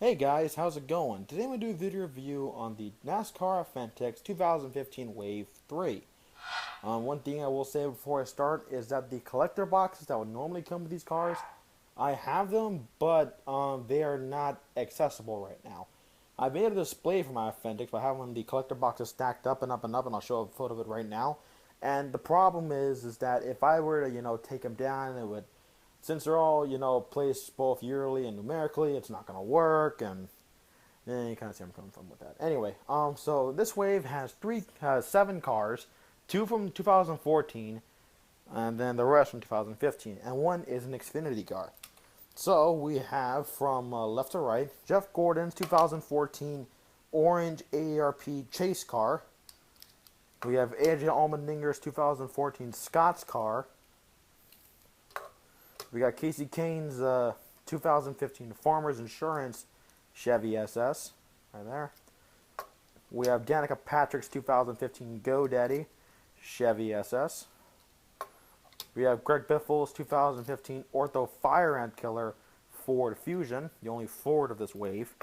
Hey guys, how's it going? Today I'm going to do a video review on the NASCAR Fentex 2015 Wave 3. One thing I will say before I start is that the collector boxes that would normally come with these cars, I have them, but they are not accessible right now. I've made a display for my Fentex by having the collector boxes stacked up and up and up, and I'll show a photo of it right now. And the problem is that if I were to, take them down, it would, since they're all, placed both yearly and numerically, it's not going to work, and you kind of see where I'm coming from with that. Anyway, so this wave has 7 cars, 2 from 2014, and then the rest from 2015, and one is an Xfinity car. So we have from left to right, Jeff Gordon's 2014 orange AARP chase car. We have AJ Allmendinger's 2014 Scott's car. We got Kasey Kahne's 2015 Farmers Insurance Chevy SS, right there. We have Danica Patrick's 2015 Godaddy Chevy SS. We have Greg Biffle's 2015 Ortho Fire Ant Killer Ford Fusion, the only Ford of this wave.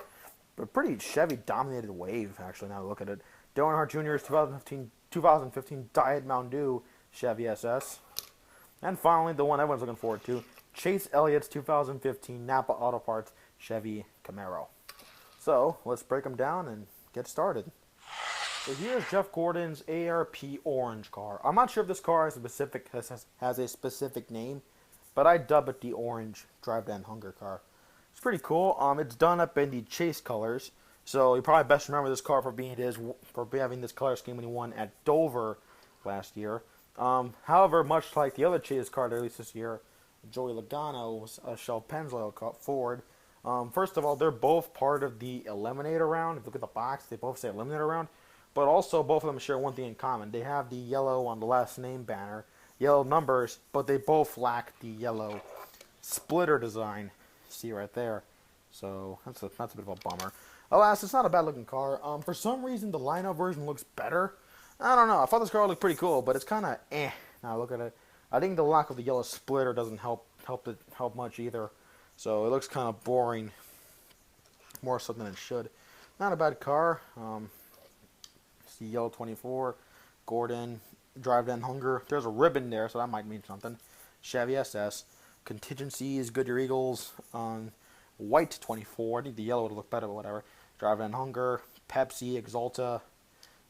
But pretty Chevy-dominated wave, actually, now I look at it. Earnhardt Jr.'s 2015 Diet Mountain Dew Chevy SS. And finally, the one everyone's looking forward to, Chase Elliott's 2015 NAPA Auto Parts Chevy Camaro. So, let's break them down and get started. So here's Jeff Gordon's AARP orange car. I'm not sure if this car has a specific name, but I dub it the orange Drive Down Hunger car. It's pretty cool. It's done up in the chase colors, so you probably best remember this car for having this color scheme when he won at Dover last year. However, much like the other chase car that released this year, Joey Logano's Shell Pennzoil Ford. First of all, they're both part of the Eliminator round. If you look at the box, they both say Eliminator round. But also, both of them share one thing in common. They have the yellow on the last name banner, yellow numbers, but they both lack the yellow splitter design. See right there. So that's a bit of a bummer. Alas, it's not a bad looking car. For some reason, the Lino version looks better. I don't know. I thought this car looked pretty cool, but it's kind of eh. Now look at it. I think the lack of the yellow splitter doesn't help much either. So it looks kind of boring, more so than it should. Not a bad car. See yellow 24, Gordon, Drive Down Hunger. There's a ribbon there, so that might mean something. Chevy SS, Contingencies, Goodyear Eagles, white 24. I think the yellow would look better, but whatever. Drive Down Hunger, Pepsi, Exalta.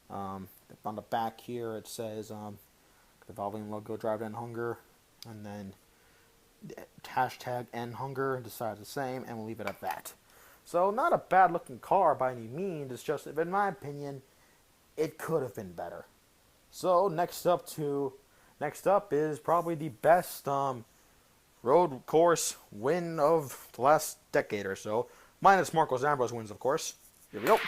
On the back here it says the Valvoline logo, Drive Down Hunger, and then hashtag End Hunger. The side's the same, and we'll leave it at that. So not a bad looking car by any means. It's just, in my opinion, it could have been better. So next up is probably the best road course win of the last decade or so, minus Marco Zambro's wins, of course. Here we go.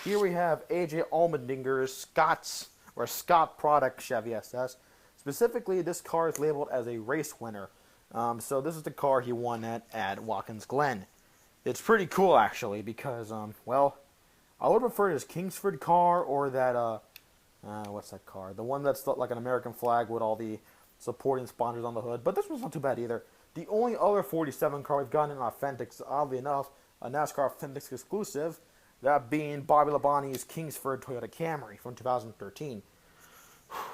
Here we have AJ Allmendinger's Scott product Chevy SS. Specifically, this car is labeled as a race winner. So this is the car he won at Watkins Glen. It's pretty cool, actually, because, well, I would prefer his Kingsford car or that, what's that car? The one that's like an American flag with all the supporting sponsors on the hood. But this one's not too bad either. The only other 47 car we've gotten in our Fentex, oddly enough, a NASCAR Fentex exclusive, that being Bobby Labonte's Kingsford Toyota Camry from 2013.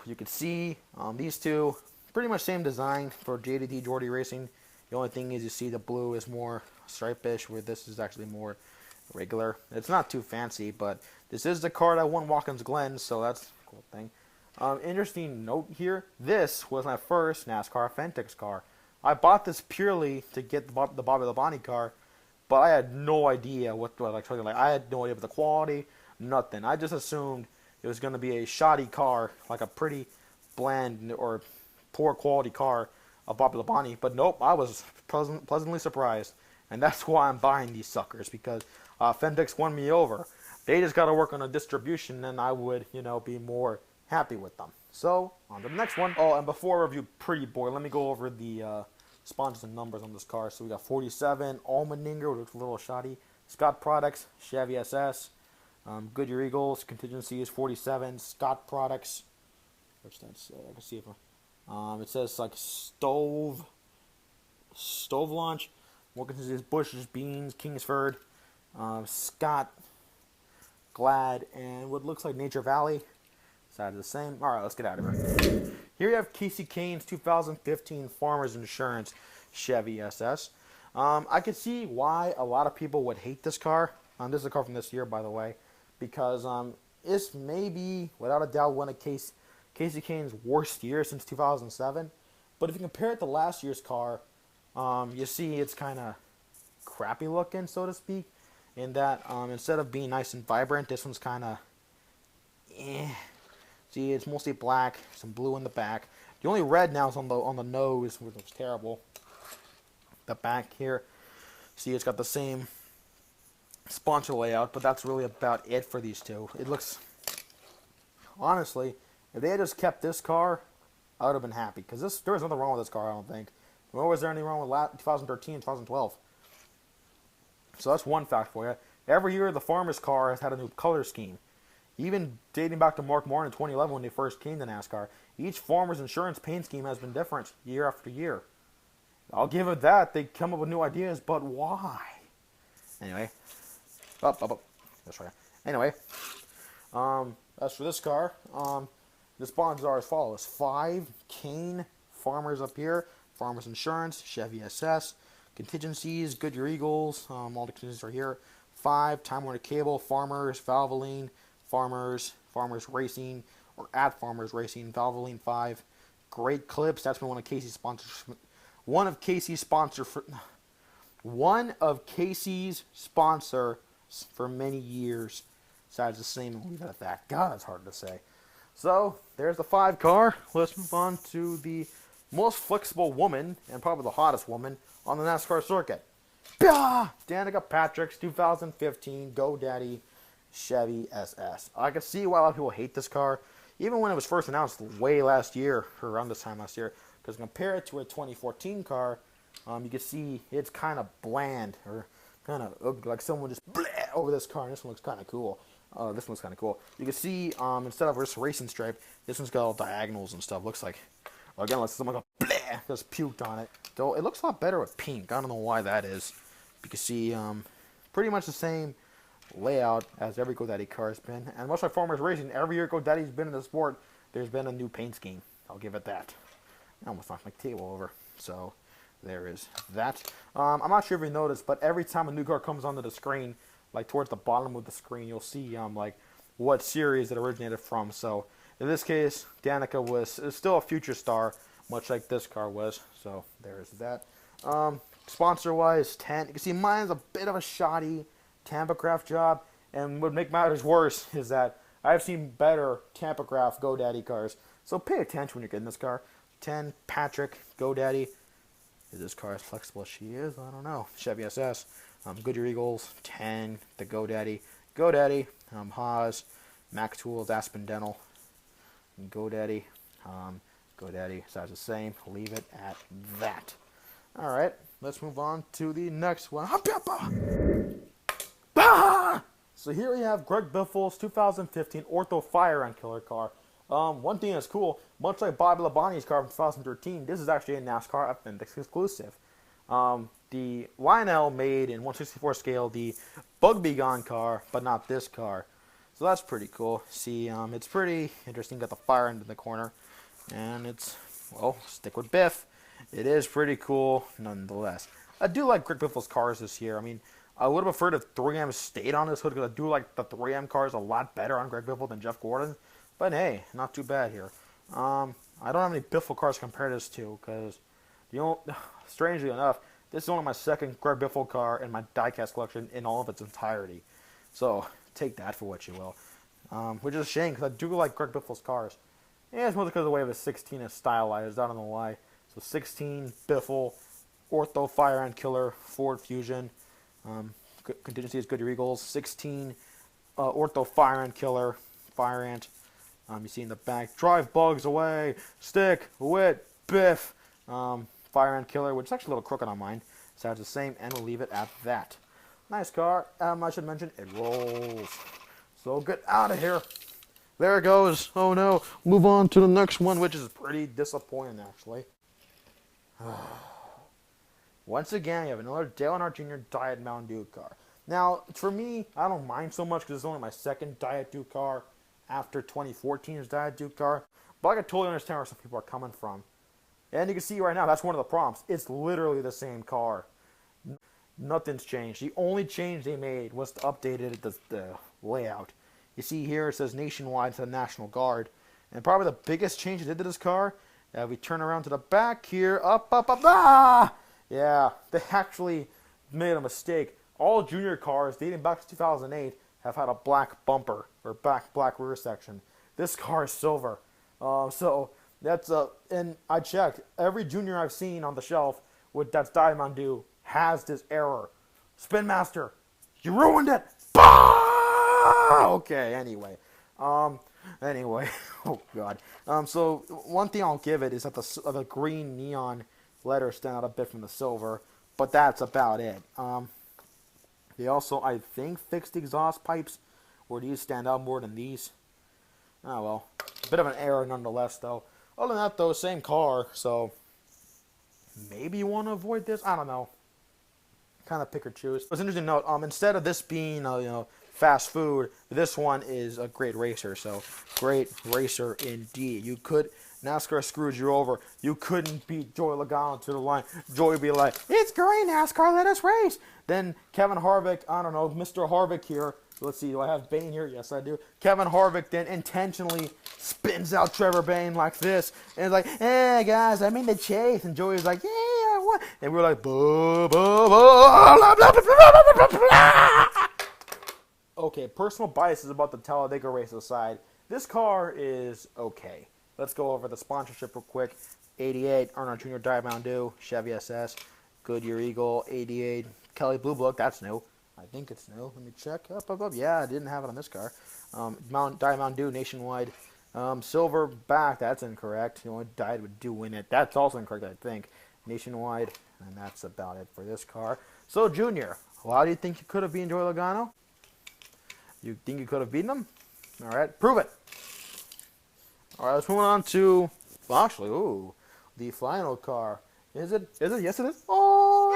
You can see these two, pretty much same design for JDT Jordy Racing. The only thing is you see the blue is more stripe-ish, where this is actually more regular. It's not too fancy, but this is the car that won Watkins Glen, so that's a cool thing. Interesting note here, this was my first NASCAR Fentex car. I bought this purely to get the Bobby Labonte car, but I had no idea I had no idea about the quality, nothing. I just assumed it was going to be a shoddy car, like a pretty bland or poor quality car of Bobby Labonte, but nope, I was pleasantly surprised. And that's why I'm buying these suckers, because Fentex won me over. They just got to work on a distribution, and I would, be more happy with them. So, on to the next one. Oh, and before I review Pretty Boy, let me go over the sponsors and numbers on this car. So we got 47, Allmendinger, which looks a little shoddy. Scott Products, Chevy SS. Goodyear Eagles, Contingencies, 47, Scott Products. What's that say? I can see if it says like stove launch. Watkins, Bush's, Beans, Kingsford, Scott, Glad, and what looks like Nature Valley. Side of the same. All right, let's get out of here. Here you have Kasey Kahne's 2015 Farmers Insurance Chevy SS. I could see why a lot of people would hate this car. This is a car from this year, by the way, because this may be, without a doubt, one of Kasey Kahne's worst years since 2007. But if you compare it to last year's car, you see it's kind of crappy looking, so to speak, in that instead of being nice and vibrant, this one's kind of eh. See, it's mostly black, some blue in the back. The only red now is on the nose, which looks terrible. The back here, see, it's got the same sponsor layout, but that's really about it for these two. It looks, honestly, if they had just kept this car, I would have been happy, because there was nothing wrong with this car, I don't think. Nor was there anything wrong with 2013 and 2012. So that's one fact for you. Every year, the Farmer's car has had a new color scheme. Even dating back to Mark Moore in 2011 when they first came to NASCAR, each Farmer's Insurance paint scheme has been different year after year. I'll give it that. They come up with new ideas, but why? Anyway. That's right. Anyway. As for this car, the sponsors are as follows. 5 Kahne Farmers up here. Farmers Insurance, Chevy SS. Contingencies, Goodyear Eagles. All the contingencies are here. 5 Time Warner Cable, Farmers, Valvoline, Farmers Racing, or at Farmers Racing, Valvoline 5. Great Clips, that's been one of Kasey's sponsors. One of Kasey's sponsors for many years. Besides the same, and leave it at that. God, it's hard to say. So, there's the 5 car. Let's move on to the most flexible woman, and probably the hottest woman, on the NASCAR circuit. Danica Patrick's 2015 GoDaddy Chevy SS. I can see why a lot of people hate this car, even when it was first announced way last year, or around this time last year, because compared to a 2014 car, you can see it's kind of bland, or kind of like someone just bleh over this car, and this one looks kind of cool. This one's kind of cool. You can see, instead of just racing stripe, this one's got all diagonals and stuff. Looks like, well, again, like someone bleh, just puked on it. Though it looks a lot better with pink. I don't know why that is. You can see, pretty much the same layout as every GoDaddy car has been. And much like Farmers Racing, every year GoDaddy's been in the sport, there's been a new paint scheme. I'll give it that. I almost knocked my table over. So, there is that. I'm not sure if you noticed, but every time a new car comes onto the screen, like towards the bottom of the screen, you'll see like what series it originated from. So in this case, Danica is still a future star, much like this car was. So there's that. Sponsor-wise, 10. You can see mine's a bit of a shoddy Tampa Craft job, and what make matters worse is that I've seen better Tampa Craft GoDaddy cars. So pay attention when you're getting this car. 10 Patrick GoDaddy. Is this car as flexible as she is? I don't know. Chevy SS. Goodyear Eagles. 10. The GoDaddy. Haas. Mac Tools. Aspen Dental. GoDaddy. GoDaddy. Size the same. Leave it at that. Alright. Let's move on to the next one. So here we have Greg Biffle's 2015 Ortho Fire and Killer car. One thing that's cool, much like Bobby Labonte's car from 2013, this is actually a NASCAR Appendix exclusive. The Lionel made in 1/64 scale the Bugby Gone car, but not this car. So that's pretty cool. See, it's pretty interesting. Got the fire end in the corner, and it's, well, stick with Biff. It is pretty cool, nonetheless. I do like Greg Biffle's cars this year. I mean, I would have preferred if 3M stayed on this hood, because I do like the 3M cars a lot better on Greg Biffle than Jeff Gordon. But hey, not too bad here. I don't have any Biffle cars to compare this to, because, strangely enough, this is only my second Greg Biffle car in my diecast collection in all of its entirety. So, take that for what you will. Which is a shame, because I do like Greg Biffle's cars. Yeah, it's mostly because of the way the 16 is stylized. I don't know why. So, 16, Biffle, Ortho Fire and Killer, Ford Fusion. Contingency is Goodyear Eagles. 16, Ortho Fire and Killer, Fire Ant. You see in the back, drive bugs away, stick with Biff, Fire and Killer, which is actually a little crooked on mine. So it's the same, and we'll leave it at that. Nice car. I should mention, it rolls. So get out of here. There it goes. Oh no. Move on to the next one, which is pretty disappointing, actually. Once again, you have another Dale Earnhardt Jr. Diet Mountain Dew car. Now, for me, I don't mind so much because it's only my second Diet Duke car after 2014's Diet Duke car. But I can totally understand where some people are coming from. And you can see right now, that's one of the problems. It's literally the same car. Nothing's changed. The only change they made was to update it, the layout. You see here it says Nationwide to the National Guard. And probably the biggest change they did to this car, we turn around to the back here, up, yeah, they actually made a mistake. All junior cars dating back to 2008 have had a black bumper or black rear section. This car is silver. So that's and I checked. Every junior I've seen on the shelf with that's Diamond has this error. Spinmaster, you ruined it. Bah! Okay, anyway. Anyway, oh god. So one thing I'll give it is that the green neon letters stand out a bit from the silver, but that's about it. They also, I think, fixed the exhaust pipes, where these stand out more than these. Oh well, a bit of an error nonetheless, though. Other than that, though, same car, so maybe you want to avoid this. I don't know. Kind of pick or choose. It's interesting to note. Instead of this being, fast food, this one is a great racer. So great racer indeed. NASCAR screwed you over. You couldn't beat Joey Logano to the line. Joey would be like, "It's great, NASCAR, let us race." Then Kevin Harvick, I don't know, Mr. Harvick here. Let's see, do I have Bane here? Yes, I do. Kevin Harvick then intentionally spins out Trevor Bane like this. And it's like, "Hey, guys, I'm in the chase." And Joey's like, "Yeah, what?" And we're like, "Boo, boo, boo." Okay, personal biases about the Talladega race aside, this car is okay. Let's go over the sponsorship real quick. 88, Earnhardt Jr. Diamond Dew, Chevy SS, Goodyear Eagle, 88, Kelly Blue Book, that's new. I think it's new. Let me check. Up. Yeah, I didn't have it on this car. Diamond Dew Nationwide. Silver back, that's incorrect. You only died with Dew in it. That's also incorrect, I think. Nationwide, and that's about it for this car. So, Junior, how do you think you could have beaten Joey Logano? You think you could have beaten him? All right, prove it. All right, let's move on to, well, actually, the final car. Is it? Yes, it is. Oh!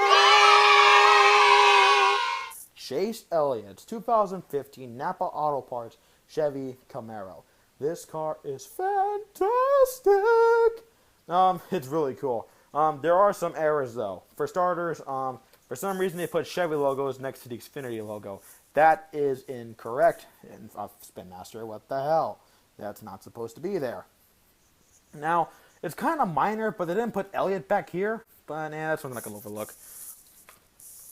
Chase Elliott's 2015 NAPA Auto Parts Chevy Camaro. This car is fantastic. It's really cool. There are some errors, though. For starters, for some reason they put Chevy logos next to the Xfinity logo. That is incorrect. Spinmaster, what the hell? That's not supposed to be there. Now, it's kind of minor, but they didn't put Elliott back here. But, that's something I can overlook.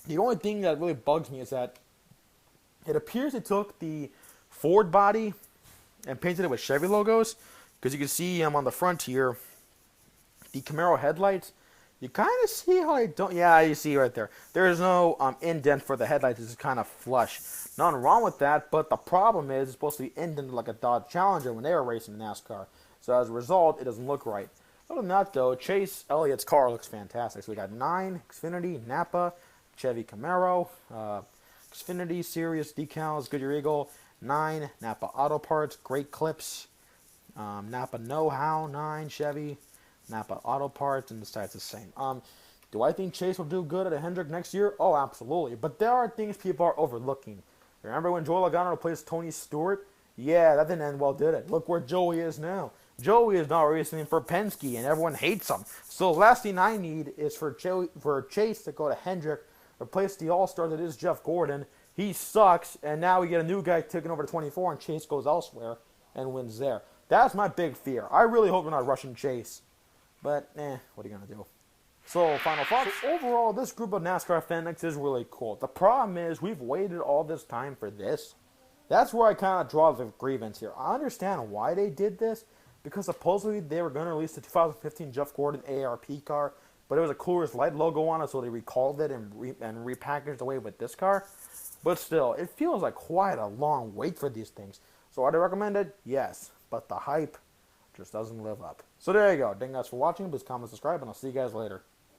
The only thing that really bugs me is that it appears they took the Ford body and painted it with Chevy logos. Because you can see on the front here, the Camaro headlights, you kind of see how they don't. Yeah, you see right there. There is no indent for the headlights. It's kind of flush. Nothing wrong with that, but the problem is it's supposed to be indented like a Dodge Challenger when they were racing NASCAR. So as a result, it doesn't look right. Other than that, though, Chase Elliott's car looks fantastic. So we got 9 Xfinity, NAPA, Chevy Camaro, Xfinity Series decals, Goodyear Eagle, 9 NAPA Auto Parts, great clips, NAPA Know-How, 9 Chevy, NAPA Auto Parts, and the side's the same. Do I think Chase will do good at a Hendrick next year? Oh, absolutely. But there are things people are overlooking. Remember when Joey Logano replaced Tony Stewart? Yeah, that didn't end well, did it? Look where Joey is now. Joey is now racing for Penske, and everyone hates him. So the last thing I need is for Chase to go to Hendrick, replace the all-star that is Jeff Gordon. He sucks, and now we get a new guy taking over to 24, and Chase goes elsewhere and wins there. That's my big fear. I really hope we're not rushing Chase. But, what are you going to do? So, final thoughts. So overall, this group of NASCAR fanatics is really cool. The problem is we've waited all this time for this. That's where I kind of draw the grievance here. I understand why they did this, because supposedly they were going to release the 2015 Jeff Gordon AARP car, but it was a Coors Light logo on it, so they recalled it and repackaged away with this car. But still, it feels like quite a long wait for these things. So would I recommend it? Yes. But the hype just doesn't live up. So there you go. Thank you guys for watching. Please comment, subscribe, and I'll see you guys later.